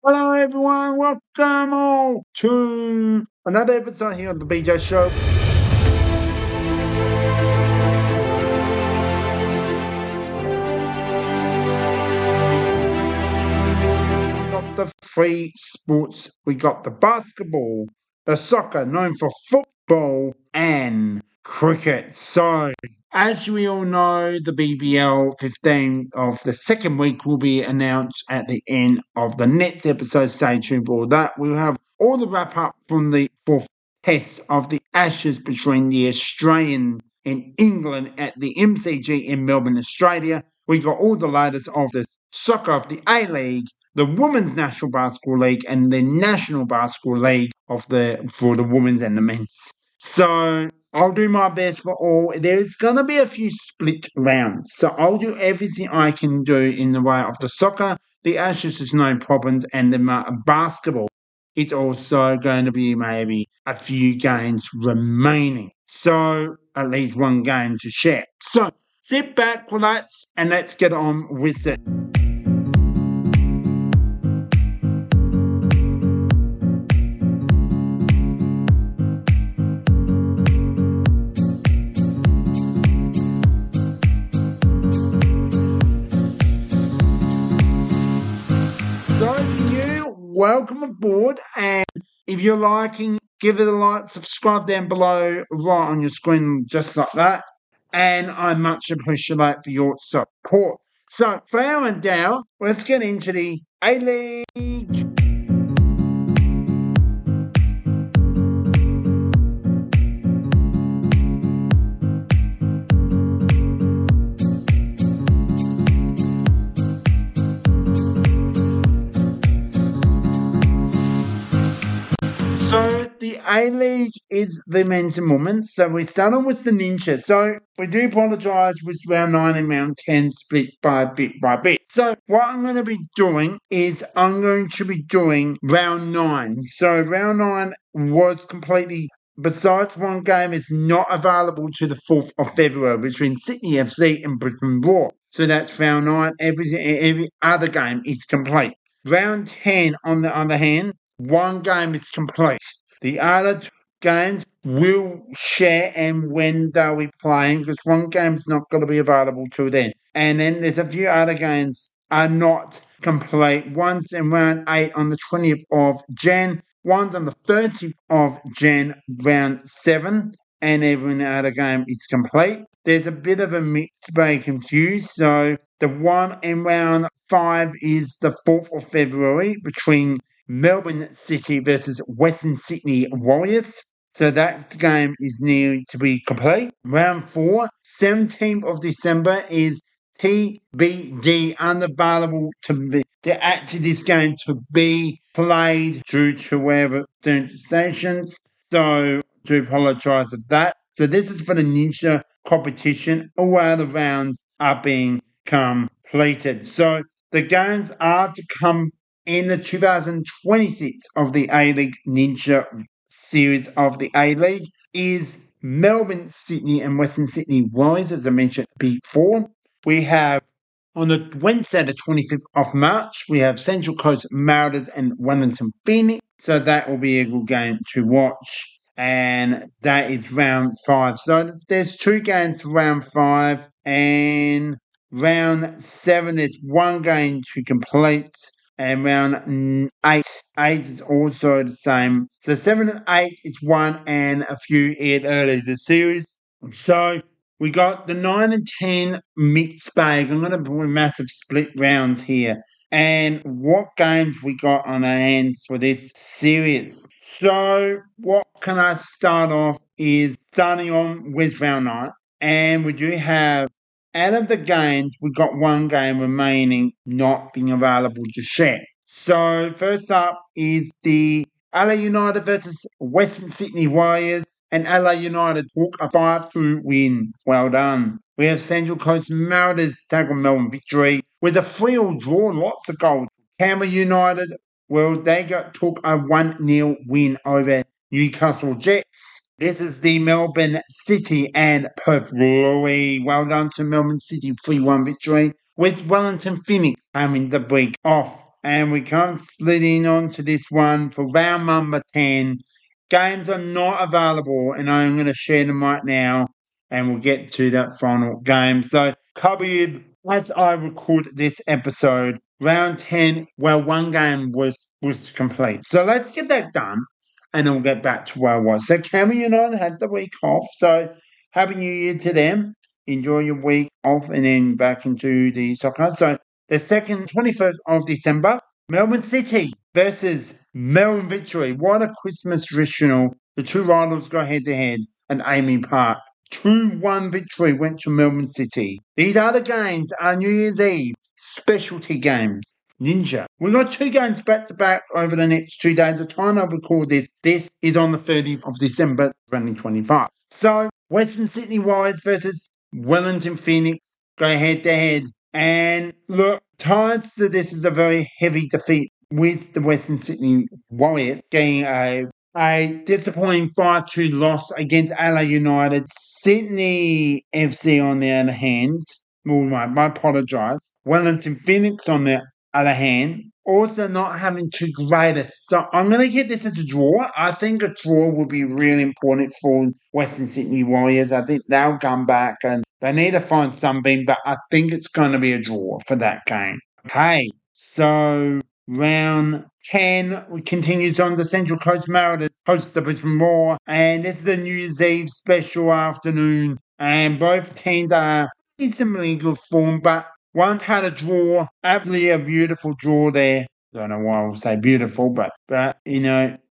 Hello everyone, welcome all to another episode here on the BJ Show. We got the three sports, we got the basketball, the soccer known for football, and cricket. So, as we all know, the BBL 15 of the second week will be announced at the end of the next episode. Stay tuned for that. We'll have all the wrap up from the fourth test of the Ashes between the Australian and England at the MCG in Melbourne, Australia. We got all the latest of the soccer of the A-League, the Women's National Basketball League, and the National Basketball League for the women's and the men's. So I'll do my best for all. There's gonna be a few split rounds, so I'll do everything I can do in the way of the soccer. The Ashes is no problems, and the basketball. It's also going to be maybe a few games remaining, so at least one game to share. So sit back, relax, and let's get on with it. So you welcome aboard, and if you're liking, give it a like, subscribe down below right on your screen just like that, and I much appreciate for your support. So for our and down, let's get into the A-League. So the A-League is the men's and women's. So we're starting with the Ninja. So we do apologise with round 9 and round 10 split by bit by bit. So what I'm going to be doing is I'm going to be doing round 9. So round 9 was completely, besides one game, is not available to the 4th of February between Sydney FC and Brisbane Roar. So that's round 9. Every other game is complete. Round 10, on the other hand, one game is complete. The other two games will share and when they'll be playing, because one game's not going to be available till then. And then there's a few other games are not complete. One's in round 8 on the 20th of Jan. One's on the 30th of Jan, round 7. And every other game is complete. There's a bit of a mixed bag confused. So the one in round 5 is the 4th of February between Melbourne City versus Western Sydney Warriors. So that game is near to be complete. Round 4, 17th of December is TBD, unavailable to actually this game to be played due to wherever sanctions. So do apologise for that. So this is for the Ninja competition. All other rounds are being completed. So the games are to come in the 2026 of the A-League Ninja series of the A-League is Melbourne, Sydney and Western Sydney Warriors, as I mentioned before. We have on the Wednesday, the 25th of March, we have Central Coast Mariners and Wellington Phoenix. So that will be a good game to watch. And that is round 5. So there's two games for round 5. And round 7, there's one game to complete. And round 8 is also the same. So 7 and 8 is one and a few early in the series. So we got the 9 and 10 mixed bag. I'm going to put massive split rounds here. And what games we got on our hands for this series. So what can I start off is starting on with round 9. And we do have, out of the games, we've got one game remaining not being available to share. So first up is the LA United versus Western Sydney Warriors. And LA United took a 5-2 win. Well done. We have Central Coast Mariners take on Melbourne Victory with a 3-3 draw, lots of goals. Canberra United, well, they took a 1-0 win over Newcastle Jets. This is the Melbourne City and Perth Glory. Well done to Melbourne City, 3-1 victory. With Wellington Phoenix having the week off. and we can't split in onto this one for round number 10. Games are not available, and I'm going to share them right now, and we'll get to that final game. So, Cubby, as I record this episode, round 10, well, one game was complete. So let's get that done, and then we'll get back to where I was. So Cammy and I had the week off, so Happy New Year to them. Enjoy your week off and then back into the soccer. So the 21st of December, Melbourne City versus Melbourne Victory. What a Christmas ritual. The two rivals go head-to-head at Amy Park. 2-1 victory went to Melbourne City. These other games are New Year's Eve specialty games. Ninja. We've got two games back-to-back over the next 2 days. The time I record this is on the 30th of December 2025. So, Western Sydney Warriors versus Wellington Phoenix go head-to-head. And look, ties to this is a very heavy defeat with the Western Sydney Warriors getting a disappointing 5-2 loss against LA United. Sydney FC, on the other hand, I apologise. Wellington Phoenix, on the other hand, also not having too great a start. I'm going to get this as a draw. I think a draw will be really important for Western Sydney Warriors. I think they'll come back and they need to find something, but I think it's going to be a draw for that game. Hey, so round 10 continues on. The Central Coast Mariners host the Brisbane Roar, and this is the New Year's Eve special afternoon, and both teams are reasonably good form, but one had a draw, absolutely a beautiful draw there. Don't know why I will say beautiful, but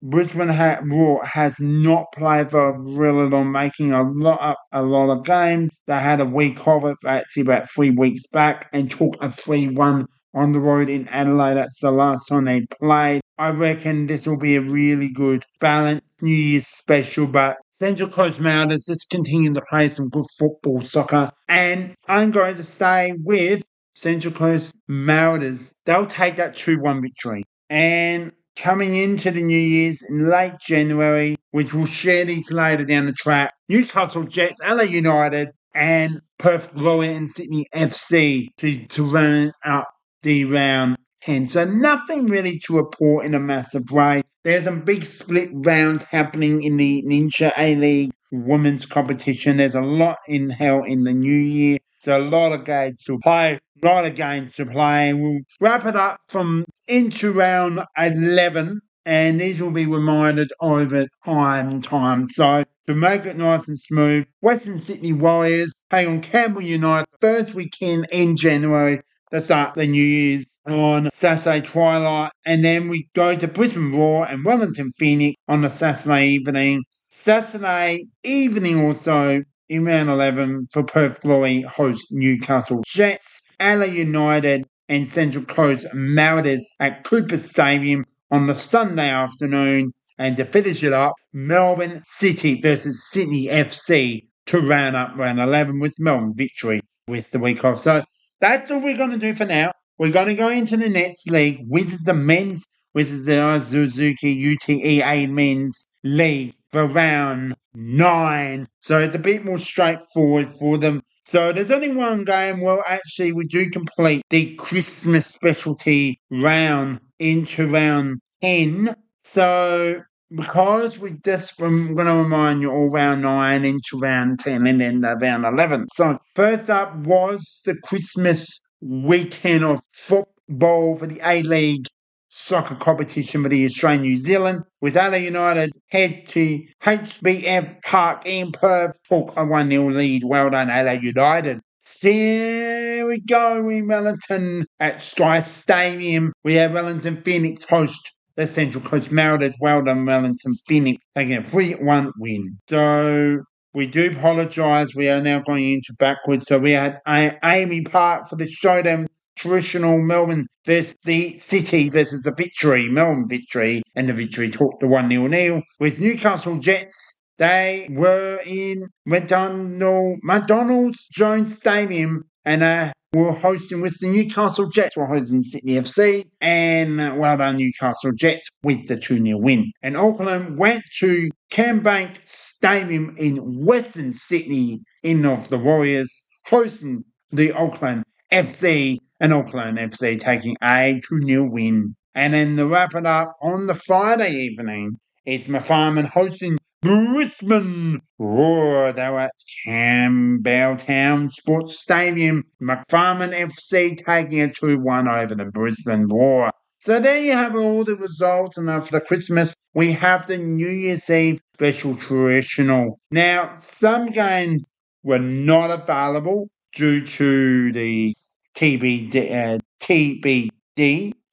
Brisbane Roar has not played for a really long, making a lot of games. They had a week of it, actually about 3 weeks back, and took a 3-1 on the road in Adelaide. That's the last time they played. I reckon this will be a really good balanced New Year's special, but Central Coast Mariners just continue to play some good football, soccer, and I'm going to stay with Central Coast Mariners. They'll take that 2-1 victory. And coming into the New Year's in late January, which we'll share these later down the track, Newcastle Jets, LA United, and Perth Glory and Sydney FC to run up the round 10. So nothing really to report in a massive way. There's some big split rounds happening in the Ninja A-League women's competition. There's a lot in the new year. So a lot of games to play. We'll wrap it up from into round 11. And these will be reminded over time. So to make it nice and smooth, Western Sydney Warriors take on Campbell United first weekend in January to start the New Year's on Saturday twilight, and then we go to Brisbane Roar and Wellington Phoenix on the Saturday evening. Saturday evening also in round 11 for Perth Glory host Newcastle Jets, LA United and Central Coast Mariners at Cooper Stadium on the Sunday afternoon, and to finish it up, Melbourne City versus Sydney FC to round up round 11 with Melbourne Victory with the week off. So that's all we're going to do for now. We're going to go into the next league, which is the men's, which is the Suzuki UTEA Men's League for round 9. So it's a bit more straightforward for them. So there's only one game. Well, actually, we do complete the Christmas specialty round into round 10. So because I'm going to remind you all round 9 into round 10 and then round 11. So first up was the Christmas weekend of football for the A-League soccer competition for the Australian New Zealand, with LA United head to HBF Park in Perth, took a 1-0 lead. Well done, LA United. So here we go in Wellington at Sky Stadium. We have Wellington Phoenix host the Central Coast Mariners. Well done, Wellington Phoenix, taking a 3-1 win. So we do apologise. We are now going into backwards. So we had Amy Park for the showdown. Traditional Melbourne versus the City versus the Victory. Melbourne Victory, and the Victory took the 1-0 with Newcastle Jets. They were in McDonald's Jones Stadium and were hosting with the Newcastle Jets, were hosting Sydney FC, and well done Newcastle Jets with the 2-0 win. And Auckland went to Cambank Stadium in Western Sydney in of the Warriors, hosting the Auckland FC, and Auckland FC taking a 2-0 win. And then to wrap it up on the Friday evening, it's McFarman hosting Brisbane Roar. They were at Campbelltown Sports Stadium. McFarman FC taking a 2-1 over the Brisbane Roar. So there you have all the results, and for the Christmas, we have the New Year's Eve special traditional. Now, some games were not available due to the TBD.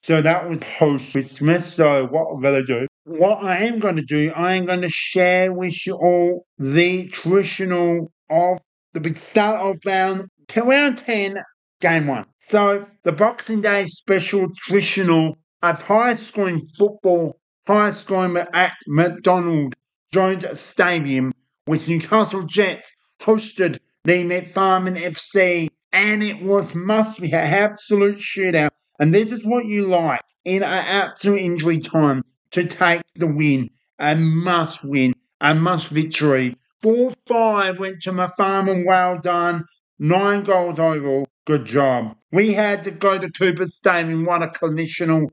So that was post Christmas. So what we're going to do, what I am going to do, I am going to share with you all the traditional of the start of round 10, game 1. So the Boxing Day special traditional of highest scoring football, highest scoring at McDonald Jones Stadium, with Newcastle Jets hosted the McFarman FC, and it must be an absolute shootout. And this is what you like in an absolute injury time to take the win. A must win, a must victory. 4-5 went to McFarman, well done. 9 goals overall, good job. We had to go to Cooper Stadium, what a traditional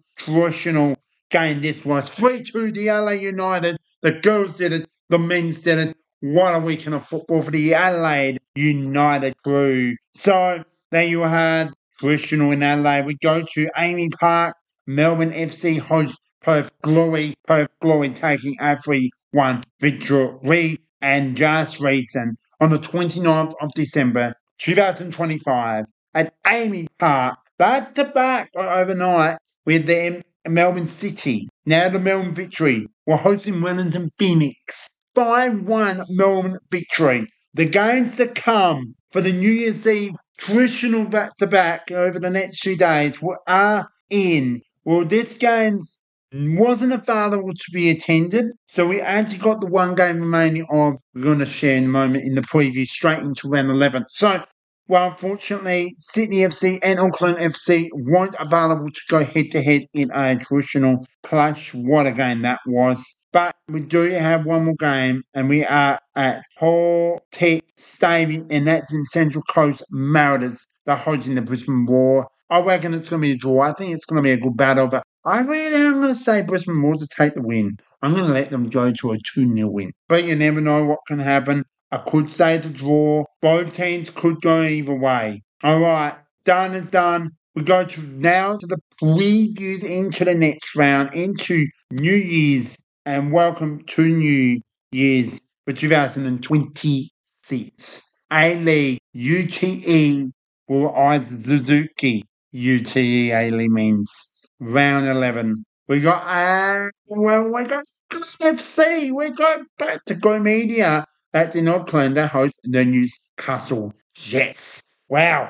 game this was. 3-2 the LA United, the girls did it, the men's did it. What a weekend of football for the Adelaide United crew. So there you had traditional in Adelaide. We go to Amy Park, Melbourne FC host Perth Glory taking a 3-1 victory. And just recent, on the 29th of December 2025, at Amy Park, back-to-back overnight with the Melbourne City. Now the Melbourne Victory were hosting Wellington Phoenix. 5-1 Melbourne Victory. The games to come for the New Year's Eve traditional back-to-back over the next 2 days are in. Well, this game's wasn't available to be attended, so we actually got the one game remaining of we're going to share in a moment in the preview straight into round 11. So, well, unfortunately, Sydney FC and Auckland FC weren't available to go head-to-head in a traditional clash. What a game that was. But we do have one more game, and we are at Paul Tech Stadium, and that's in Central Coast Mariners. They're hosting the Brisbane Roar. I reckon it's going to be a draw. I think it's going to be a good battle, but I'm going to say Brisbane Roar to take the win. I'm going to let them go to a 2-0 win. But you never know what can happen. I could say it's a draw. Both teams could go either way. All right, done is done. We go now to the previews into the next round, into New Year's. And welcome to New Year's for 2026. A-League, UTE, or Suzuki, UTE A-League means round 11. We got FC. We got back to Go Media. That's in Auckland. They host the Newcastle Jets. Wow.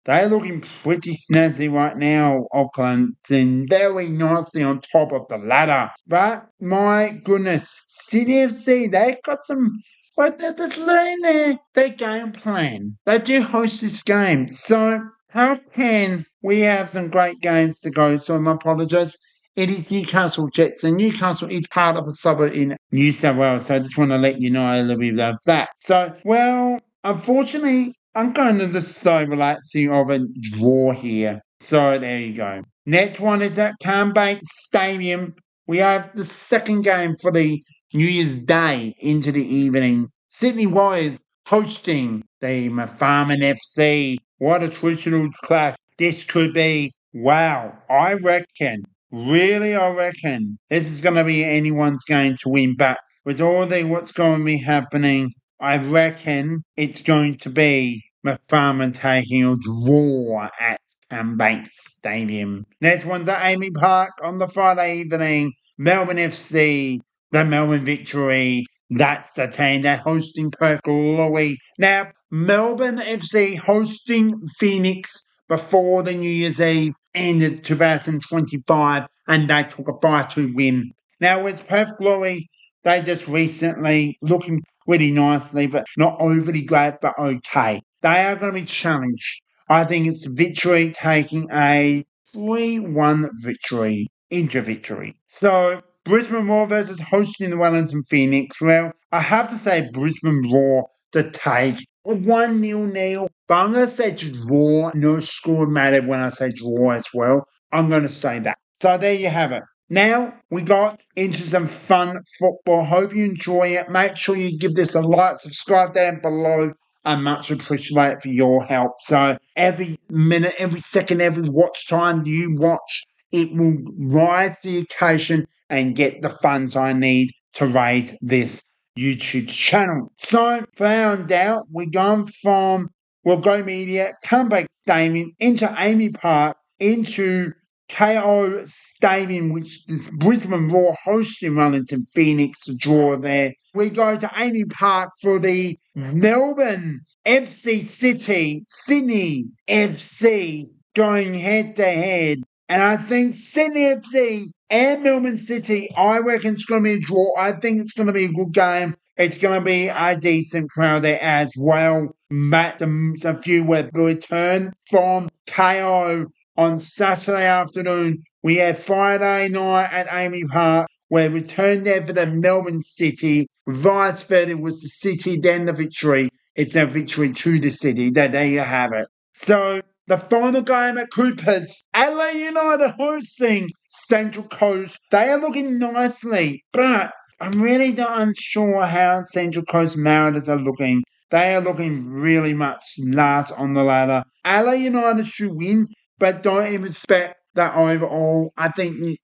They're looking pretty snazzy right now, Auckland, and very nicely on top of the ladder. But, my goodness, City FC, they've got some, but they're just learning their game plan. They do host this game. So, how can we have some great games to go? So, I apologise. It is Newcastle Jets, and Newcastle is part of a suburb in New South Wales, so I just want to let you know a little bit of that. So, well, unfortunately, I'm going to just so relaxing of a draw here. So there you go. Next one is at Campbell Stadium. We have the second game for the New Year's Day into the evening. Sydney Warriors hosting the McFarman FC. What a traditional clash this could be. Wow, I reckon this is going to be anyone's game to win. But with all what's going to be happening, I reckon it's going to be McFarman taking a draw at Campbell Stadium. Next one's at Amy Park on the Friday evening. Melbourne FC, the Melbourne Victory. That's the team. They're hosting Perth Glory. Now, Melbourne FC hosting Phoenix before the New Year's Eve ended 2025, and they took a 5-2 win. Now, with Perth Glory, they just recently looking pretty nicely, but not overly great, but okay. They are going to be challenged. I think it's Victory taking a 3-1 victory, injury victory. So, Brisbane Roar versus hosting the Wellington Phoenix. Well, I have to say Brisbane Roar to take a 1-0 but I'm going to say draw. No score matter when I say draw as well. I'm going to say that. So there you have it. Now we got into some fun football. Hope you enjoy it. Make sure you give this a like, subscribe down below. I much appreciate for your help. So every minute, every second, every watch time you watch, it will rise the occasion and get the funds I need to raise this YouTube channel. So for our doubt, we're going from Go Media, Comeback Stadium, into Amy Park, into KO Stadium, which is Brisbane Roar hosting Wellington Phoenix to draw there. We go to Amy Park for the Melbourne FC City, Sydney FC going head to head. And I think Sydney FC and Melbourne City, I reckon it's going to be a draw. I think it's going to be a good game. It's going to be a decent crowd there as well. Matt, a few will return from KO on Saturday afternoon. We have Friday night at Amy Park. We returned there for the Melbourne City. Vice versa was the City, then the Victory. It's a victory to the City. There you have it. So the final game at Coopers, Adelaide United hosting Central Coast. They are looking nicely, but I'm really not unsure how Central Coast Mariners are looking. They are looking really much last on the ladder. Adelaide United should win, but don't even expect that overall. I think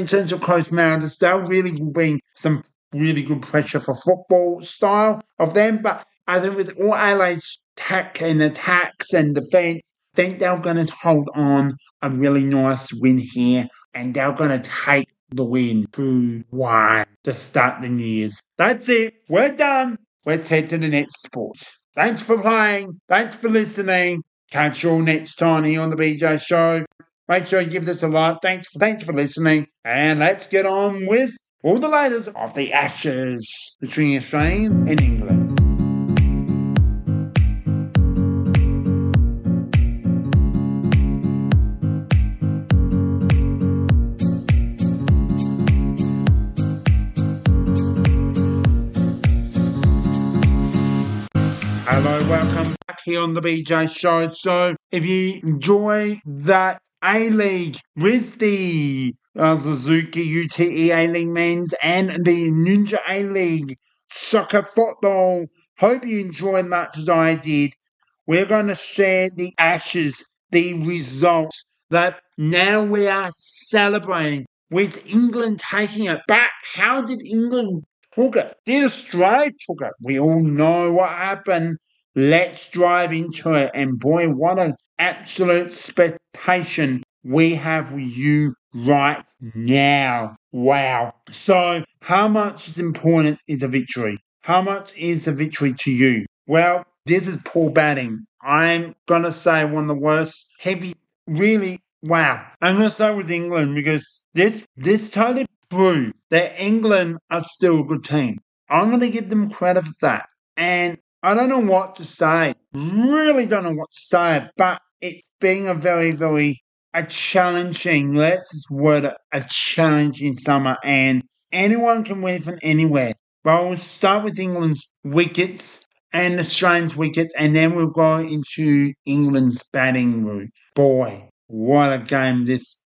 Central Coast Mariners, they'll really will be some really good pressure for football style of them, but I think with all Adelaide's attacks and defence, I think they're going to hold on a really nice win here, and they're going to take the win 2-1 to start the New Year's. That's it. We're done. Let's head to the next sport. Thanks for playing. Thanks for listening. Catch you all next time here on the BJ Show. Make sure you give this a like. Thanks for listening. And let's get on with all the latest of the Ashes between Australia and England. Hello, welcome back here on the BJ Show. So, if you enjoy that A-League with the Suzuki UTE A-League men's and the Ninja A-League soccer football, hope you enjoyed much as I did. We're going to share the Ashes, the results that now we are celebrating with England taking it back. How did England took it? Did Australia took it? We all know what happened. Let's dive into it. And boy, what an absolute expectation we have with you right now. Wow. So, how much is important is a victory? How much is a victory to you? Well, this is poor batting. I'm going to say one of the worst heavy, really, wow. I'm going to start with England because this totally proves that England are still a good team. I'm going to give them credit for that. And I don't know what to say. Really don't know what to say, but it's been a very, very a challenging, let's just word it, a challenging summer, and anyone can win from anywhere. But we'll start with England's wickets and Australians' wickets, and then we'll go into England's batting route. Boy, what a game this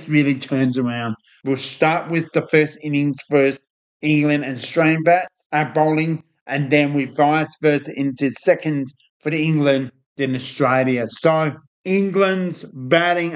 really turns around. We'll start with the first innings first, England and Australian bowling, and then we vice versa into second for the England, then Australia. So England's bowling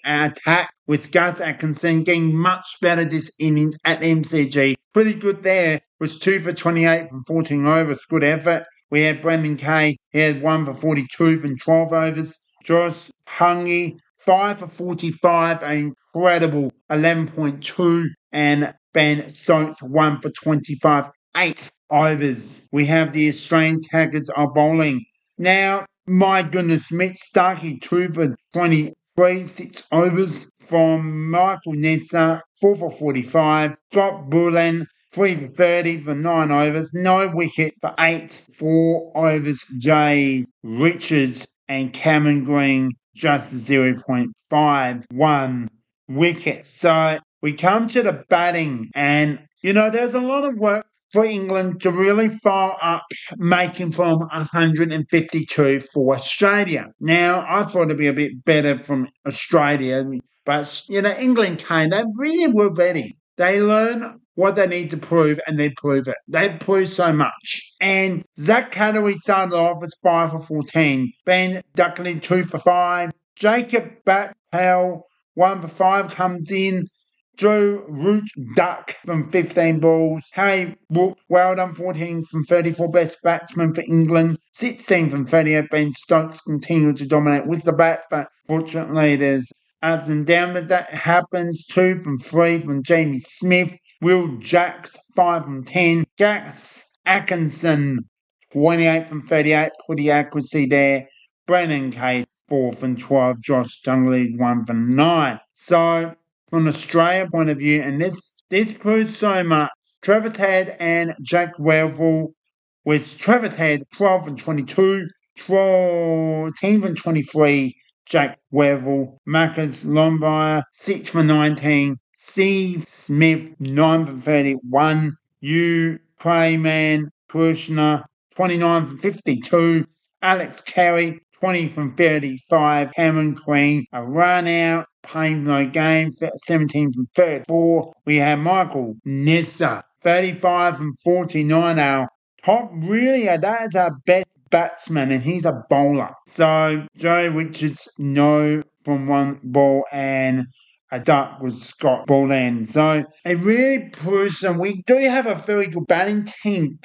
attack with Gus Atkinson getting much better this innings at MCG. Pretty good there. Was 2 for 28 from 14 overs. Good effort. We had Brendan Kay. He had 1 for 42 from 12 overs. Josh Hungy, 5 for 45. An incredible 11.2. And Ben Stokes, 1 for 25. 8 overs. We have the Australian Tigers are bowling. Now, my goodness, Mitch Starkey, 2 for 23, 6 overs from Michael Nessa, 4 for 45. Scott Bullen, 3 for 30 for 9 overs. No wicket for 8, 4 overs. Jay Richards and Cameron Green, just 0.51 wickets. So we come to the batting, and, there's a lot of work for England to really fire up, making from 152 for Australia. Now, I thought it'd be a bit better from Australia, but, England came. They really were ready. They learn what they need to prove, and they prove it. They prove so much. And Zach Catterley started off as 5 for 14. Ben Duckley, 2 for 5. Jacob Batpel, 1 for 5, comes in. Drew Root Duck from 15 balls. Harry Weldon, 14 from 34, best batsman for England. 16 from 38, Ben Stokes continued to dominate with the bat, but fortunately there's ups and downs, but that happens. 2 from 3 from Jamie Smith. Will Jacks, 5 from 10. Gas Atkinson, 28 from 38, pretty accuracy there. Brennan Case, 4 from 12. Josh Dungley, 1 from 9. So, from Australia point of view, and this proves so much. Travis Head and Jack Wellville, with Travis Head 12 and 22, 10 and 23, Jack Wellville, Marcus Lombard 6 for 19, Steve Smith 9 for 31, Hugh Crayman Krishna 29 from 52, Alex Carey 20 from 35, Cameron Green a run out, Payne no game 17 from 34. We have Michael Nessa 35 from 49. Our top really, that is our best batsman, and he's a bowler. So Joe Richards, no from 1 ball, and a duck was Scott Boland. So it really proves that we do have a very good batting team.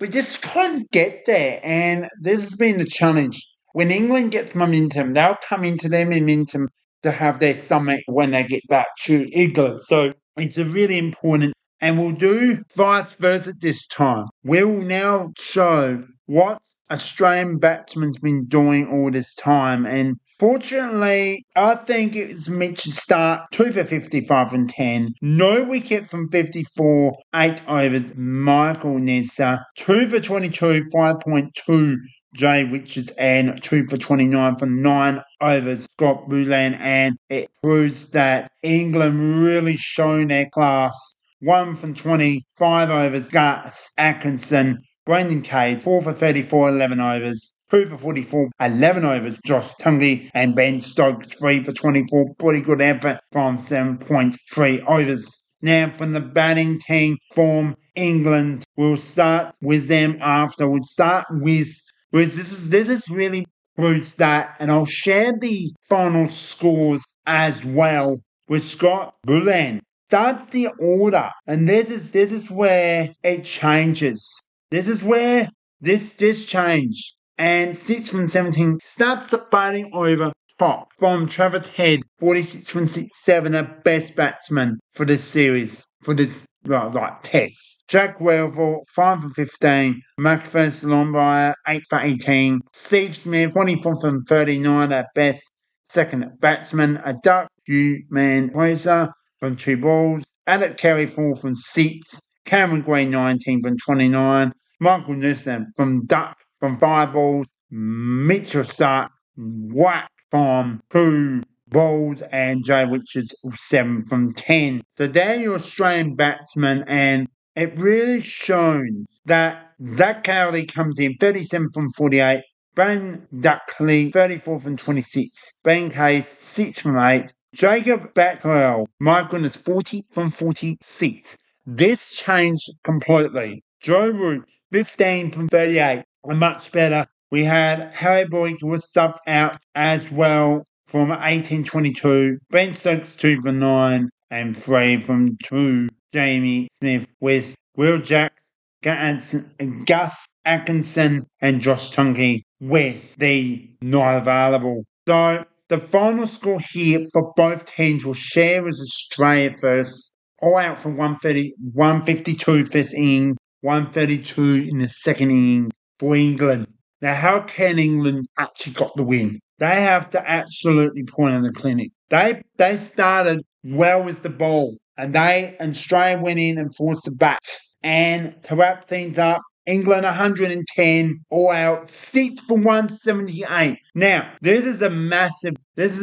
We just can't get there, and this has been the challenge. When England gets momentum, they'll come into their momentum to have their summit when they get back to England. So it's a really important, and we'll do vice versa this time. We'll now show what Australian batsman's been doing all this time, and fortunately, I think it's Mitch's start, 2 for 55 and 10. No wicket from 54, 8 overs. Michael Nessa, 2 for 22, 5.2. Jay Richards, and 2 for 29 for 9 overs. Scott Boland, and it proves that England really shown their class. 1 from 25 overs. Gus Atkinson, Brendan Case, 4 for 34, 11 overs. 2 for 44, 11 overs. Josh Tungy and Ben Stokes, 3 for 24. Pretty good effort from 7.3 overs. Now from the batting team from England, we'll start with them after. We'll start with this is really proves that, and I'll share the final scores as well with Scott Boland. Starts the order, and this is where it changes. This is where this changed. And 6 from 17 starts the batting over top from Travis Head, 46 from 67, a best batsman for this series, for this test. Jack Wellville, 5 from 15, Marcus Lombard, 8 for 18, Steve Smith, 24 from 39, a best second batsman, a duck, Man Fraser from 2 balls, Alex Carey, 4 from 6, Cameron Green, 19 from 29, Michael Newsom from duck from 5 balls, Mitchell Stark, whack from 2 balls, and Jay Richards 7 from 10. So they're your Australian batsmen, and it really shows that Zach Cowley comes in 37 from 48, Ben Duckley 34 from 26, Ben Case 6 from 8, Jacob Batwell, my goodness, 40 from 46. This changed completely. Joe Root 15 from 38, a much better. We had Harry Boyd who was subbed out as well from 18-22. Ben Stokes 2 for 9 and 3 from 2. Jamie Smith with Will Jacks, Gus Atkinson, and Josh Tunky with the not available. So the final score here for both teams will share as Australia first, all out for 152 first innings, 132 in the second innings for England. Now, how can England actually got the win? They have to absolutely point in the clinic. They started well with the ball, and Australia went in and forced the bat. And to wrap things up, England 110, all out, 6 for 178. Now, this is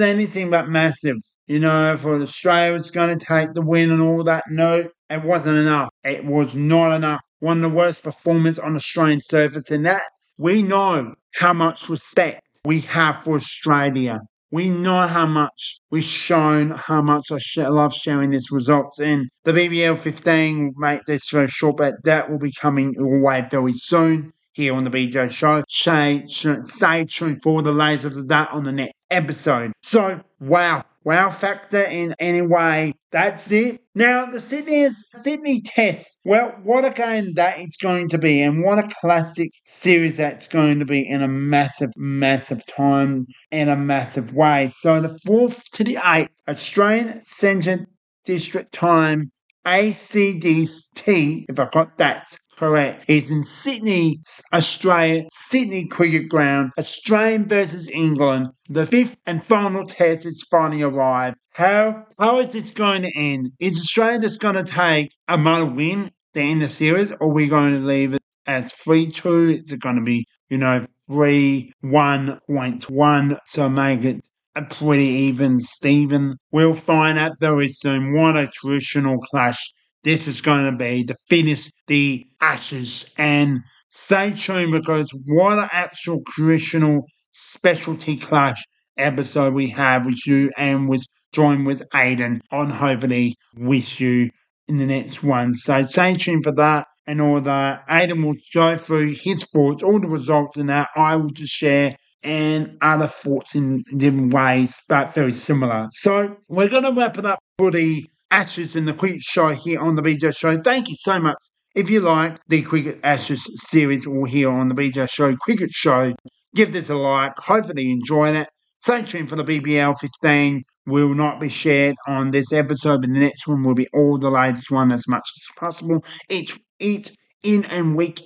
anything but massive. For Australia, it's going to take the win and all that. No, it wasn't enough. It was not enough one of the worst performers on Australian surface, and that we know how much respect we have for Australia. We know how much we've shown, how much I love sharing this results. And the BBL 15 will make this very short, but that will be coming your way very soon here on the BJ Show. Stay tuned for the latest of that on the next episode. So, wow factor in any way. That's it. Now, the Sydney Test. Well, what a game that is going to be, and what a classic series that's going to be in a massive time, in a massive way. So, the 4th to the 8th, Australian Central District Time, ACDT, if I got that correct, is in Sydney, Australia, Sydney Cricket Ground, Australian versus England. The 5th and final test is finally arrived. How is this going to end? Is Australia just going to take another win to end the series, or are we going to leave it as 3-2? Is it going to be, 3-1.1 to make it a pretty even Steven? We'll find out very soon. What a traditional clash this is going to be to finish the Ashes. And stay tuned, because what an actual traditional specialty clash episode we have with you, and was joined with Aiden on hopefully with you in the next one. So stay tuned for that and all that. Aiden will go through his thoughts, all the results in that. I will just share and other thoughts in different ways, but very similar. So we're going to wrap it up for the Ashes and the Cricket Show here on the BJ Show. Thank you so much. If you like the Cricket Ashes series or here on the BJ Show Cricket Show, give this a like. Hopefully you enjoy that. Stay tuned for the BBL 15. Will not be shared on this episode, but the next one will be all the latest one as much as possible. Each in and week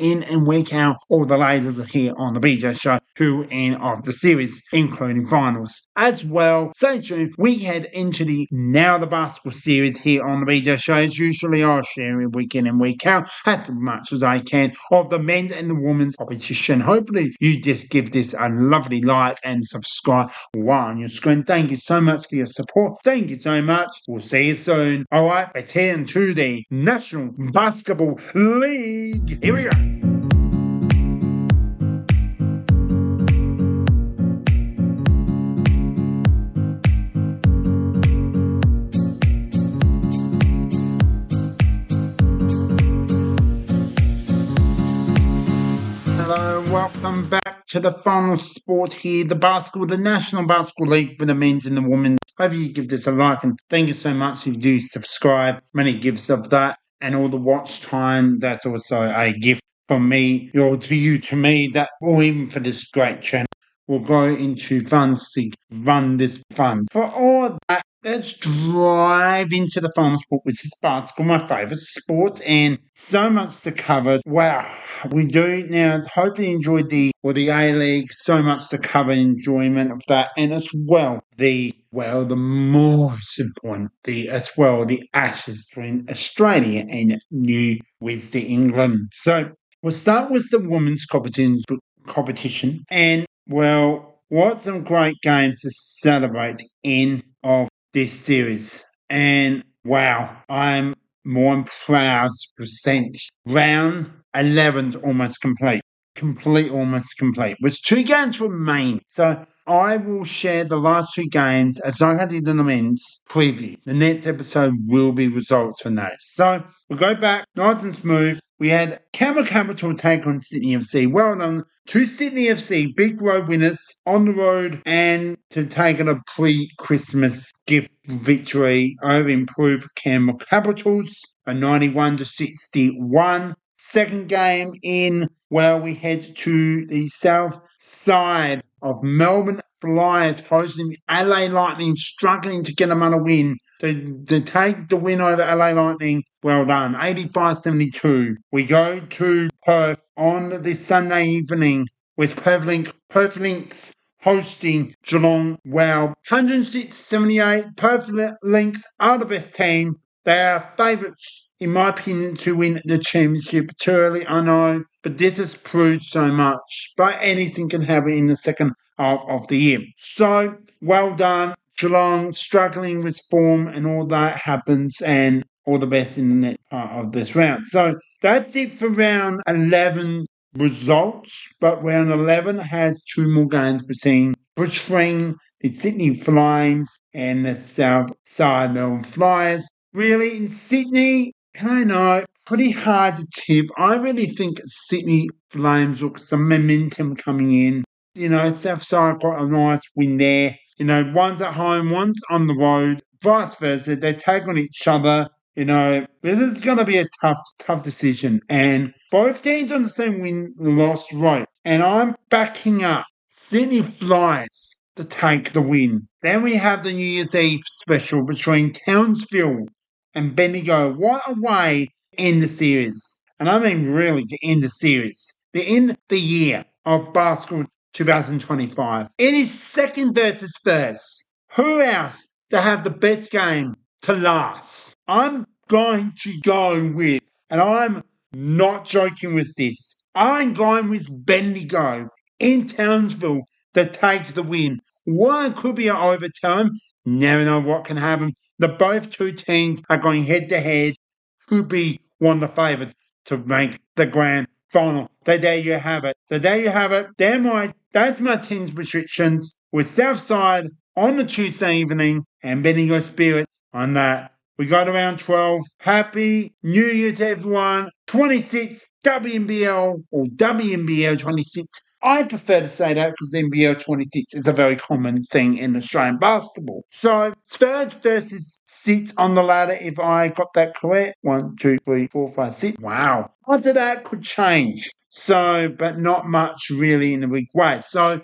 out, all the latest are here on the BJ Show, who end of the series, including finals. As well, stay tuned, we head into the Now the Basketball series here on the BJ Show. As usually, I'll share it week in and week out as much as I can of the men's and the women's competition. Hopefully, you just give this a lovely like and subscribe while on your screen. Thank you so much for your support. Thank you so much. We'll see you soon. All right, let's head into the National Basketball League. Here we go. Hello, welcome back to the final sport here, the National Basketball League for the men's and the women's. Hope you give this a like, and thank you so much if you do subscribe. Many gifts of that, and all the watch time. That's also a gift from me, or to you, to me, that, or even for this great channel. We'll go into funds to run this fund. For all that, let's drive into the final sport, which is basketball, my favourite sport, and so much to cover. Wow, we do now. Hopefully, you enjoyed the A-League. So much to cover, enjoyment of that, and as well the most important, the Ashes between Australia and New England. So we'll start with the women's competition, and what some great games to celebrate in of this series. And wow, I'm more than proud to present round 11's almost complete. Almost complete. With 2 games remain. So I will share the last 2 games as I did in the men's preview. The next episode will be results from those. So we'll go back nice and smooth. We had Canberra Capital take on Sydney FC. Well done to Sydney FC, big road winners on the road, and to take it a pre-Christmas gift victory over improved Canberra Capitals, a 91-61. Second game in, we head to the south side of Melbourne Flyers hosting LA Lightning, struggling to get another win. To take the win over LA Lightning, well done, 85-72. We go to Perth on this Sunday evening with Perth Lynx hosting Geelong. 106-78. Perth Lynx are the best team. They are favourites, in my opinion, to win the championship. Too early, I know, but this has proved so much. But anything can happen in the second half of the year. So, well done. Geelong struggling with form and all that happens, and all the best in the next part of this round. So that's it for round 11 results. But round 11 has two more games between the Sydney Flames and the South Side Melbourne Flyers. Really, in Sydney, I know, pretty hard to tip. I really think Sydney Flames look some momentum coming in. Southside got a nice win there. One's at home, one's on the road, vice versa. They take on each other. This is going to be a tough decision. And both teams on the same win-loss road. And I'm backing up Sydney Flyers to take the win. Then we have the New Year's Eve special between Townsville and Bendigo. What a way to end the series. And I mean really to end the series. To end the year of basketball 2025. It is second versus first. Who else to have the best game to last? I'm going to go with, and I'm not joking with this, I'm going with Bendigo in Townsville to take the win. One could be an overtime. Never know what can happen. Both two teams are going head to head. Could be one of the favourites to make the grand final. So there you have it. That's my team's restrictions with Southside on the Tuesday evening and Bendigo Spirits on that. We got around 12. Happy New Year to everyone. 26 WNBL or WNBL 26. I prefer to say that because NBL 26 is a very common thing in Australian basketball. So, Spurs versus 6 on the ladder, if I got that correct. 1, 2, 3, 4, 5, 6. Wow. After that could change. So, but not much really in a big way. So,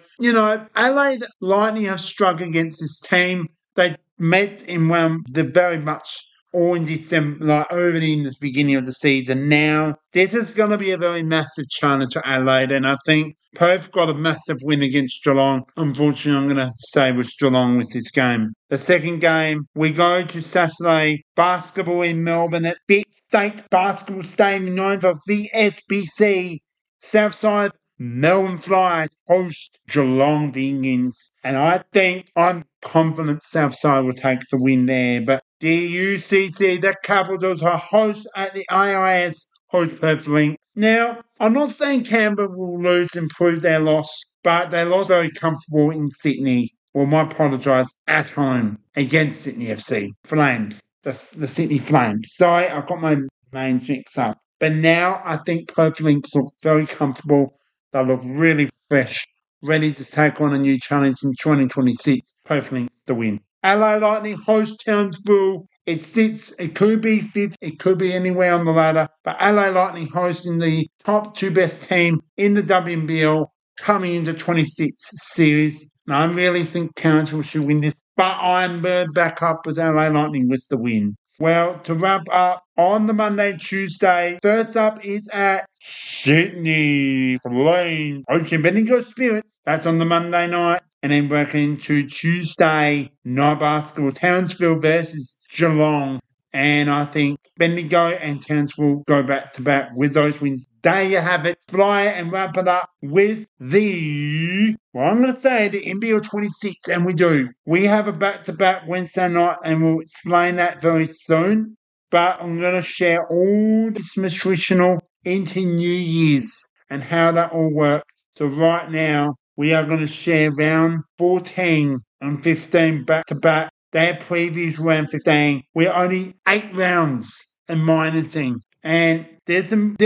Adelaide Lightning have struggled against this team. They met in the very much all in December, like early in the beginning of the season. Now, this is going to be a very massive challenge for Adelaide, and I think Perth got a massive win against Geelong. Unfortunately, I'm going to say with Geelong with this game. The second game, we go to Saturday basketball in Melbourne at Big State Basketball Stadium, known for VSBC. Southside Melbourne Flyers host Geelong Indians. And I think I'm confident Southside will take the win there. But the UCC, the Capitals, are host at the AIS host Perth Link. Now, I'm not saying Canberra will lose and prove their loss, but they lost very comfortable in Sydney. Well, I apologise, at home against Sydney FC. Flames. The Sydney Flames. Sorry, I got my names mixed up. But now I think Perth Lynx look very comfortable. They look really fresh, ready to take on a new challenge in 2026. Perth Lynx to win. LA Lightning host Townsville. It could be fifth, it could be anywhere on the ladder, but LA Lightning hosting the top two best team in the WNBL coming into 26 series. And I really think Townsville should win this, but I'm back up with LA Lightning with the win. Well, to wrap up, on the Monday and Tuesday, first up is at Sydney Flames hosting Bendigo Spirits. That's on the Monday night. And then working into Tuesday night basketball, Townsville versus Geelong. And I think Bendigo and Townsville go back to back with those wins. There you have it. Fly and wrap it up with the NBL 26. And we do. We have a back-to-back Wednesday night and we'll explain that very soon. But I'm going to share all this nutritional into New Year's and how that all works. So right now, we are going to share round 14 and 15 back-to-back. Their previews round 15. We're only 8 rounds and minuting. And there's some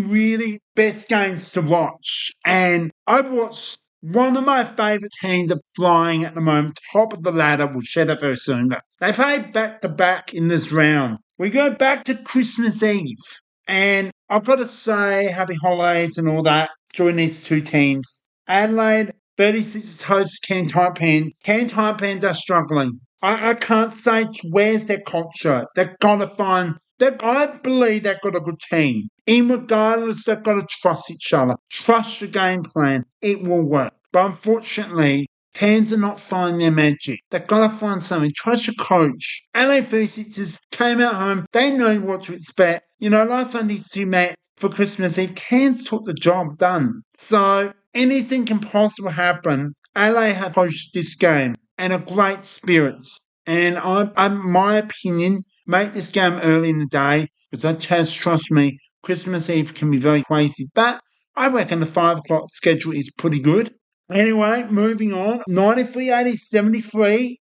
really best games to watch. And I've watched one of my favourite teams are flying at the moment, top of the ladder. We'll share that very soon. But they play back-to-back in this round. We go back to Christmas Eve. And I've got to say happy holidays and all that during these two teams. Adelaide 36 hosts Cairns Taipans. Cairns Taipans are struggling. I can't say where's their culture. They've got to find... I believe they've got a good team. Regardless, they've got to trust each other. Trust the game plan. It will work. But unfortunately, Cairns are not finding their magic. They've got to find something. Trust your coach. LA 36ers came out home. They know what to expect. Last time these two met for Christmas Eve, Cairns took the job done. So anything can possibly happen. LA have coached this game and a great spirits. And my opinion, make this game early in the day because trust me, Christmas Eve can be very crazy. But I reckon the 5 o'clock schedule is pretty good. Anyway, moving on. 93 to 73.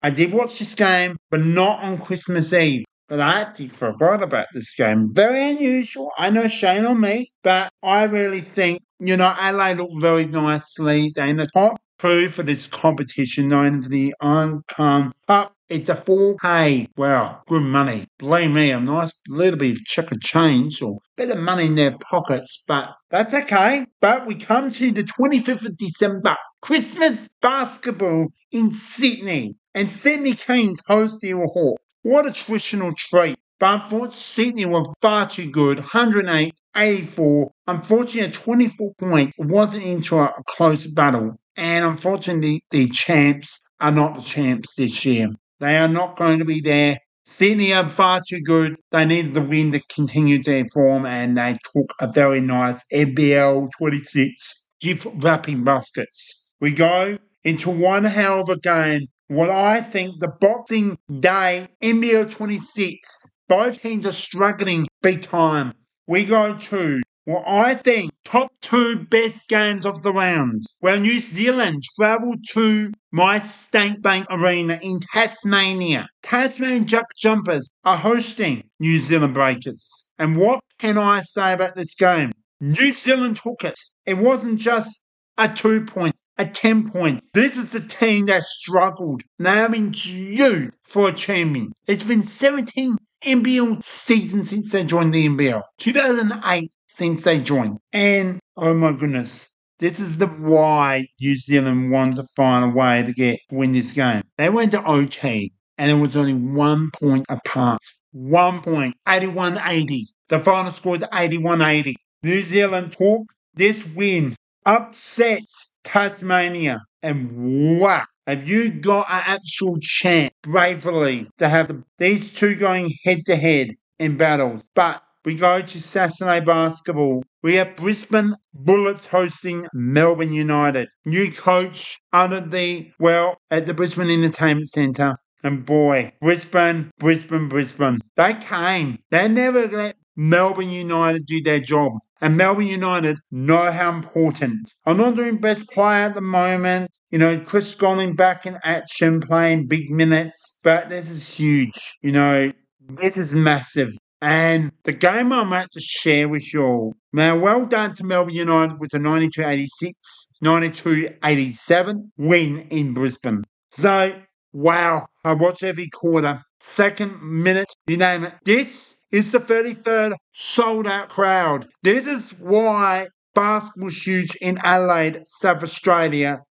I did watch this game, but not on Christmas Eve. But I actually forgot about this game. Very unusual. I know, shame on me, but I really think, LA looked very nicely. They're in the top two for this competition, known as the Uncom Cup. It's a 4K. Wow, good money. Believe me, a nice little bit of chunk of change or bit of money in their pockets, but that's okay. But we come to the 25th of December, Christmas basketball in Sydney. And Sydney Kings host the Hawks. What a traditional treat. But unfortunately, Sydney were far too good, 108-84. Unfortunately, a 24 point wasn't into a close battle. And unfortunately, the champs are not the champs this year. They are not going to be there. Sydney are far too good. They needed the win to continue their form, and they took a very nice NBL 26 gift wrapping baskets. We go into one hell of a game. What I think the Boxing Day NBL 26, both teams are struggling big time. We go to what I think top two best games of the round. Well, New Zealand travelled to my Stank Bank Arena in Tasmania. Tasmanian Jack Jumpers are hosting New Zealand Breakers. And what can I say about this game? New Zealand took it. It wasn't just a 2 point, a 10 point. This is the team that struggled. They have been due for a champion. It's been 17 NBL seasons since they joined the NBL. 2008 since they joined. And, oh my goodness, this is the why New Zealand wanted to find a way to win this game. They went to OT and it was only 1 point apart. 1 point, 81-80. The final score is 81-80. New Zealand took this win, upset Tasmania, and wow. Have you got an actual chance, bravely, to have these two going head-to-head in battles? But we go to Saturday basketball. We have Brisbane Bullets hosting Melbourne United. New coach at the Brisbane Entertainment Centre. And boy, Brisbane. They came. They never let Melbourne United do their job. And Melbourne United know how important. I'm not doing best player at the moment. Chris Scotland back in action, playing big minutes. But this is huge. This is massive. And the game I'm about to share with you all. Now, well done to Melbourne United with a 92-86, 92-87 win in Brisbane. So, wow, I watch every quarter, second, minute, you name it. This is the 33rd sold-out crowd. This is why basketball's huge in Adelaide, South Australia.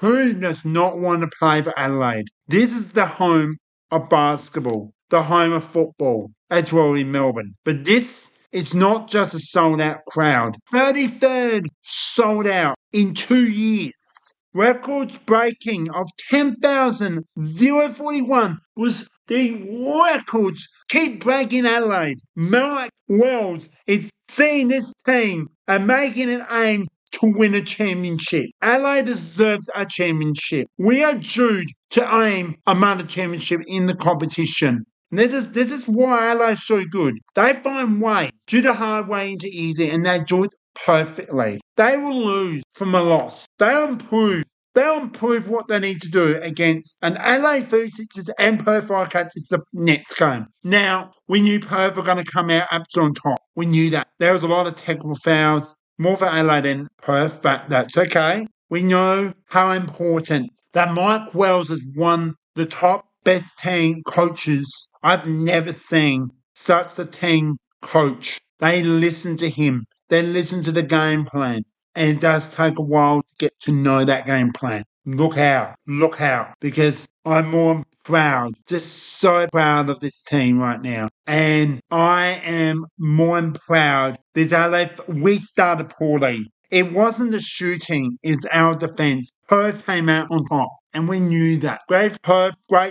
Who does not want to play for Adelaide? This is the home of basketball, the home of football, as well in Melbourne. But this is not just a sold-out crowd. 33rd sold out in 2 years. Records breaking of 10,041 was the records keep breaking Adelaide. Mike Wells is seeing this team and making an aim to win a championship. Adelaide deserves a championship. We are due to aim another championship in the competition. And this is why Adelaide's so good. They find ways, do the hard way into easy, and they do it perfectly. They will lose from a loss. They'll improve what they need to do against an Adelaide 36ers and Perth Wildcats is the next game. Now, we knew Perth were going to come out absolute on top. We knew that. There was a lot of technical fouls, more for Adelaide than Perth, but that's okay. We know how important that Mike Wells has won the top best team coaches. I've never seen such a team coach. They listen to him. They listen to the game plan. And it does take a while to get to know that game plan. Look out. Because I'm more proud, just so proud of this team right now. And I am more proud. We started poorly. It wasn't the shooting, it's our defense. Perth came out on top, and we knew that. Great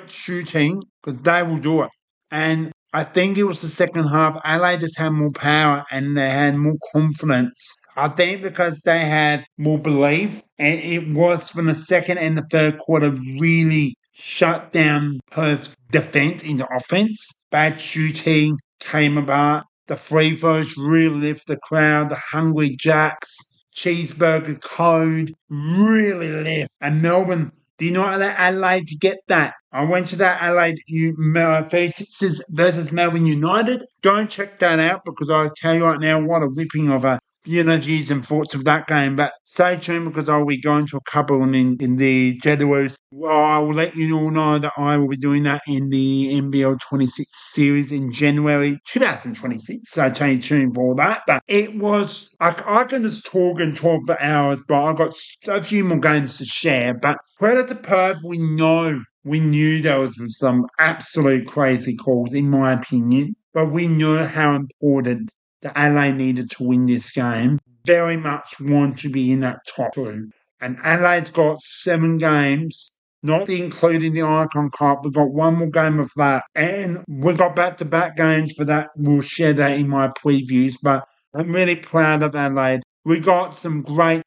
shooting, because they will do it. And I think it was the second half. Adelaide just had more power and they had more confidence. I think because they had more belief, and it was from the second and the third quarter really shut down Perth's defense into offense. Bad shooting came about. The free throws really lift the crowd. The Hungry Jacks, Cheeseburger Code really lift. And Melbourne, do you not allow Adelaide to get that? I went to that Adelaide Fixtures versus Melbourne United. Go and check that out because I'll tell you right now what a whipping of a views and thoughts of that game. But stay tuned because I'll be going to a couple in the January. Well, I will let you all know that I will be doing that in the NBL 26 series in January 2026. So stay tuned for that. But it was, I can just talk and talk for hours, but I've got a few more games to share. But credit to Perth, we knew there was some absolute crazy calls, in my opinion, but we knew how important the Adelaide needed to win this game. Very much want to be in that top two. And Adelaide's got 7 games, not including the Icon Cup. We've got one more game of that. And we've got back-to-back games for that. We'll share that in my previews. But I'm really proud of Adelaide. We got some great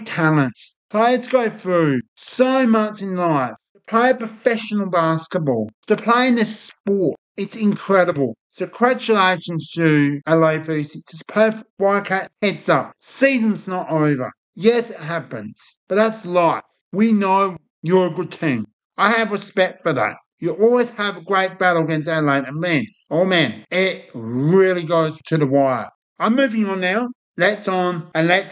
talents. Players go through so much in life. To play professional basketball, to play in this sport, it's incredible. So congratulations to LA V6. It's perfect. Wildcat, heads up. Season's not over. Yes, it happens. But that's life. We know you're a good team. I have respect for that. You always have a great battle against Adelaide. And man, it really goes to the wire. I'm moving on now. Let's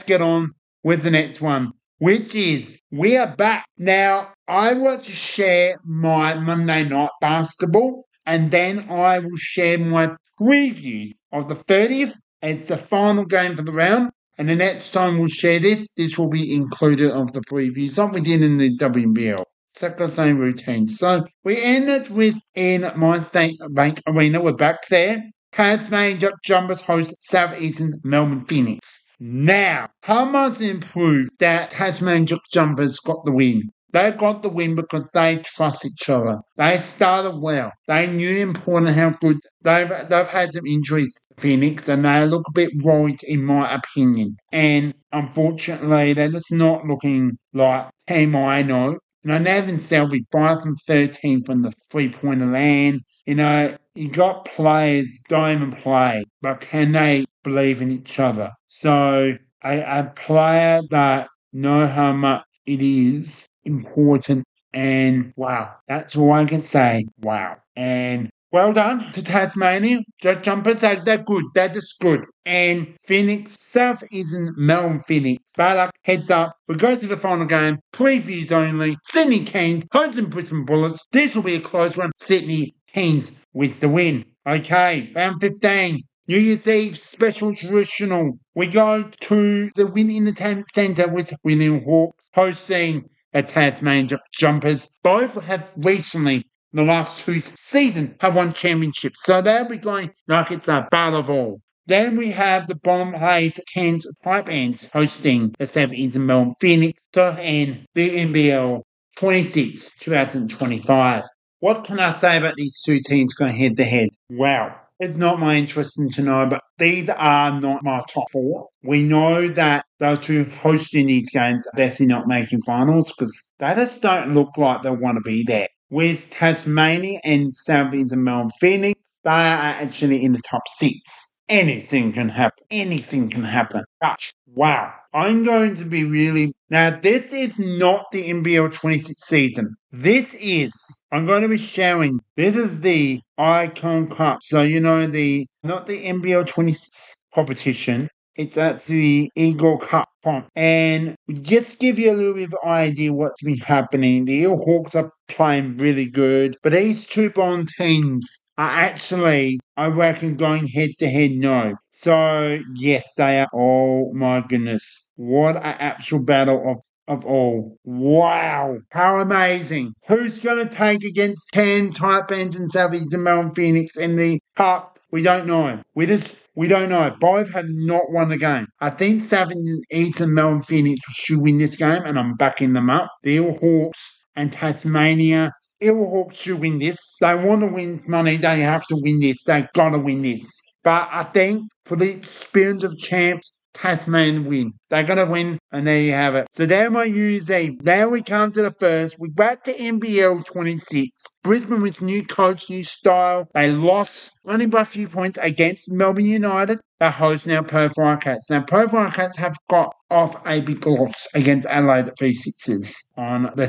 get on with the next one, which is we are back. Now, I want to share my Monday night basketball, and then I will share my previews of the 30th as the final game for the round. And the next time we'll share this will be included of the previews like we did in the WNBL. Exactly the same routine. So we ended with in my State Bank Arena. We're back there. Tasmanian Jumpers host Southeastern Melbourne Phoenix. Now, how much improved that Tasmanian Jumpers got the win? They got the win because they trust each other. They started well. They knew important how good they've had some injuries, Phoenix, and they look a bit worried in my opinion. And unfortunately, they're just not looking like team I know. Nathan Selby, 5 from 13 from the 3-pointer land. You got players don't even play, but can they believe in each other? So a player that know how much it is important, and wow, that's all I can say. Wow. And well done to Tasmania. Jumpers, they're good. They're just good. And Phoenix, South isn't Melbourne Phoenix. Balak, heads up. We go to the final game. Previews only. Sydney Kings, hosting Brisbane Bullets. This will be a close one. Sydney Kings with the win. Okay, round 15. New Year's Eve special traditional. We go to the Win Entertainment Centre with William Hawke hosting the Tasmanian Jumpers. Both have recently, the last 2 seasons, have won championships. So they'll be going like it's a battle of all. Then we have the Bottom Hayes Cairns Pipe Ants hosting the Southeastern Melbourne Phoenix to end the NBL 26 2025. What can I say about these 2 teams going head to head? Wow. It's not my interest to know, but these are not my top 4. We know that those 2 hosting these games are best not making finals because they just don't look like they want to be there. With Tasmania and Southeastern Melbourne Phoenix, they are actually in the top 6. Anything can happen. Anything can happen. But, wow. I'm going to be really... Now, this is not the NBL 26 season. I'm going to be sharing, this is the Icon Cup. So, not the NBL 26 competition. It's actually the Eagle Cup comp. And just give you a little bit of idea what's been happening. The Eel Hawks are playing really good. But these 2 Bond teams are actually, I reckon, going head-to-head no. So, yes, they are. Oh, my goodness. What an actual battle of all. Wow. How amazing. Who's going to take against 10 Type Ends and Southeastern Melbourne Phoenix in the Cup? We don't know. We don't know. Both have not won the game. I think Southeastern Melbourne Phoenix should win this game, and I'm backing them up. The Eel Hawks and Tasmania. Eel Hawks should win this. They want to win money. They have to win this. They got to win this. But I think for the experience of champs, Tasman win. They're going to win, and there you have it. So there my UZ. Now we come to the first. We back to NBL 26. Brisbane with new coach, new style. They lost only by a few points against Melbourne United. They host now Perth Wildcats. Now, Perth Wildcats have got off a big loss against Adelaide V6s on the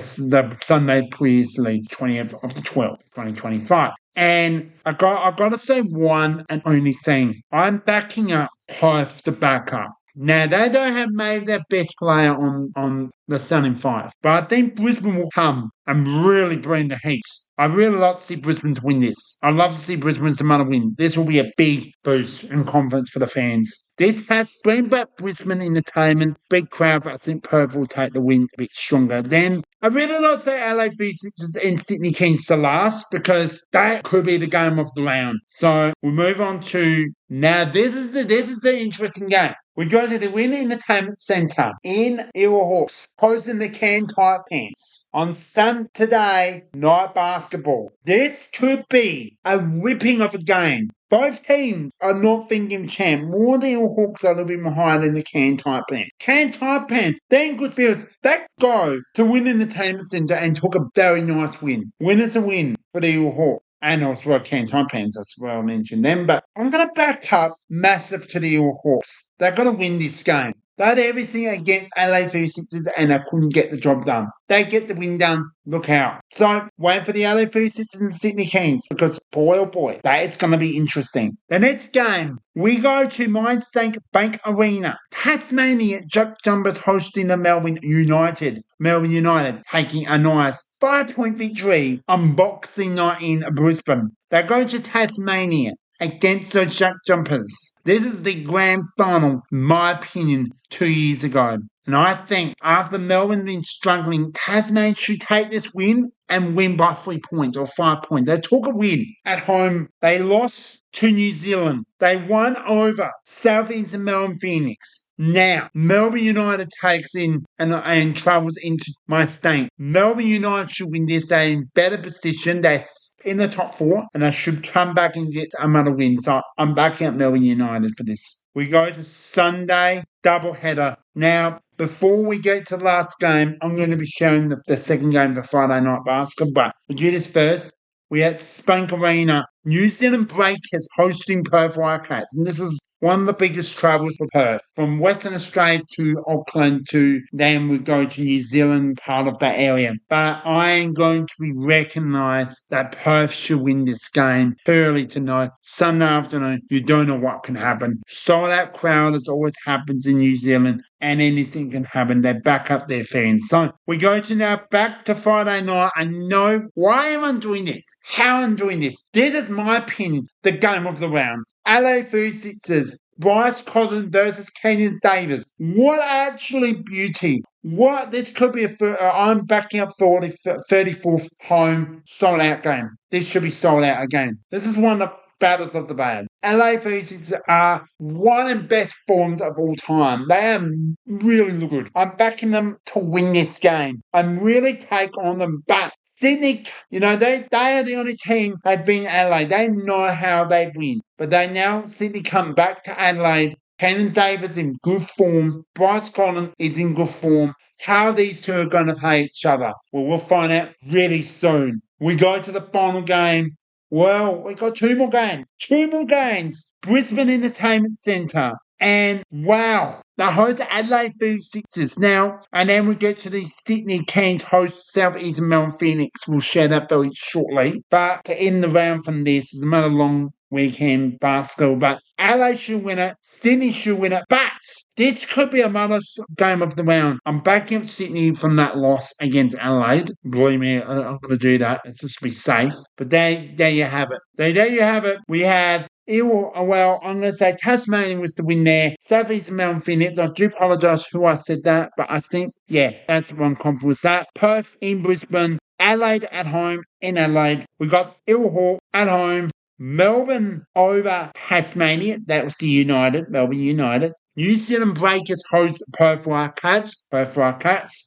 Sunday previously, 20th of the 12th, 2025. And I got to say one and only thing. I'm backing up Perth to back up. Now, they don't have maybe their best player on the Sun 5, but I think Brisbane will come and really bring the heat. I really like to see Brisbane to win this. I'd love to see Brisbane to win. This will be a big boost and confidence for the fans. This has been back Brisbane entertainment. Big crowd, but I think Perth will take the win a bit stronger. Then I really like to say LA V6s and Sydney Kings to last because that could be the game of the round. So we'll move on to now. This is the interesting game. We go to the Win Entertainment Centre in Hawks, hosting the Cairn Tight Pants on Saturday night basketball. This could be a whipping of a game. Both teams are not thinking champ. More the Hawks are a little bit more higher than the Cairn Tight Pants. Cairn Tight Pants, they're in good spirits. They go to Win Entertainment Centre and took a very nice win. Winners a win for the Hawks. And also Cairn Tight Pants, as well mentioned them. But I'm going to back up massive to the Hawks. They're going to win this game. They had everything against LA V6s and they couldn't get the job done. They get the win done. Look out. So, wait for the LA V6s and Sydney Kings because, boy oh boy, it's going to be interesting. The next game, we go to Mindstate Bank Arena. Tasmania Jack Jumpers hosting the Melbourne United. Melbourne United taking a nice 5-point victory on Boxing Night in Brisbane. They go to Tasmania against the Jack Jumpers. This is the grand final, in my opinion, 2 years ago. And I think after Melbourne been struggling, Tasmania should take this win and win by 3 points or 5 points. They took a win at home. They lost to New Zealand. They won over Southeast and Melbourne Phoenix. Now, Melbourne United takes in and travels into my state. Melbourne United should win this. They're in better position. They're in the top 4 and they should come back and get another win. So I'm backing up Melbourne United for this. We go to Sunday doubleheader. Now, before we get to the last game, I'm going to be showing the second game for Friday night basketball. But we'll do this first. We at Spank Arena. New Zealand Breakers hosting Perth Wildcats. And this is one of the biggest travels for Perth. From Western Australia to Auckland to then we go to New Zealand, part of that area. But I am going to be recognised that Perth should win this game early tonight. Sunday afternoon, you don't know what can happen. Sold out crowd as always happens in New Zealand and anything can happen. They back up their fans. So we go to now back to Friday night. I know why am I doing this? How I'm doing this? This is my opinion, the game of the round. LA V6s, Bryce Cosden versus Kenyon Davis. What actually beauty. What, this could be I'm backing up 34th home sold out game. This should be sold out again. This is one of the battles of the band. LA V6s are one of the best forms of all time. They are really good. I'm backing them to win this game. I'm really take on them, but Sydney, they are the only team they've been Adelaide. They know how they win. But they now Sydney come back to Adelaide. Kenyon Davis in good form. Bryce Collins is in good form. How these two are going to play each other? Well, we'll find out really soon. We go to the final game. Well, we got 2 more games. 2 more games. Brisbane Entertainment Centre. And wow, the host Adelaide V6s now, and then we get to the Sydney Kings host Southeast and Melbourne Phoenix. We'll share that very shortly. But to end the round from this, it's another long weekend basketball. But Adelaide should win it, Sydney should win it. But this could be another game of the round. I'm backing up Sydney from that loss against Adelaide. Believe me, I'm going to do that. It's just to be safe. But there you have it. There you have it. We have well, I'm going to say Tasmania was the win there. Southeast and Melbourne Phoenix. I do apologise who I said that, but I think, that's one confident with that. Perth in Brisbane. Adelaide at home in Adelaide. We got Hawk at home. Melbourne over Tasmania. That was the Melbourne United. New Zealand Breakers host Perth Wildcats.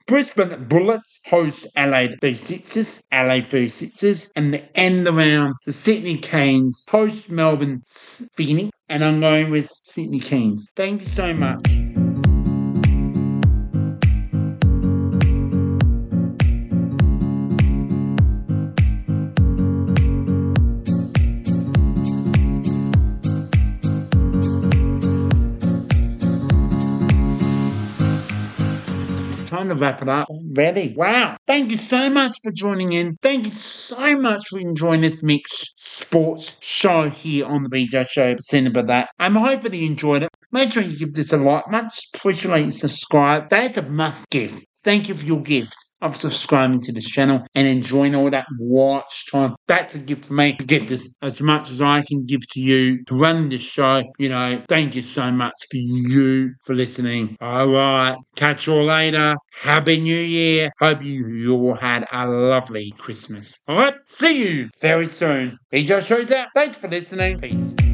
Brisbane Bullets host LA V6s. And the end of the round, the Sydney Kings host Melbourne Phoenix. And I'm going with Sydney Kings. Thank you so much. to wrap it up already. Wow. Thank you so much for joining in. Thank you so much for enjoying this mixed sports show here on the BJ Show. Presented by that. I'm hoping you enjoyed it. Make sure you give this a like. Much appreciate subscribe. That's a must gift. Thank you for your gift of subscribing to this channel and enjoying all that watch time. That's a gift for me to get this as much as I can give to you to run this show. Thank you so much for you for listening. All right. Catch you all later. Happy New Year. Hope you all had a lovely Christmas. All right. See you very soon. BJ Show's out. Thanks for listening. Peace.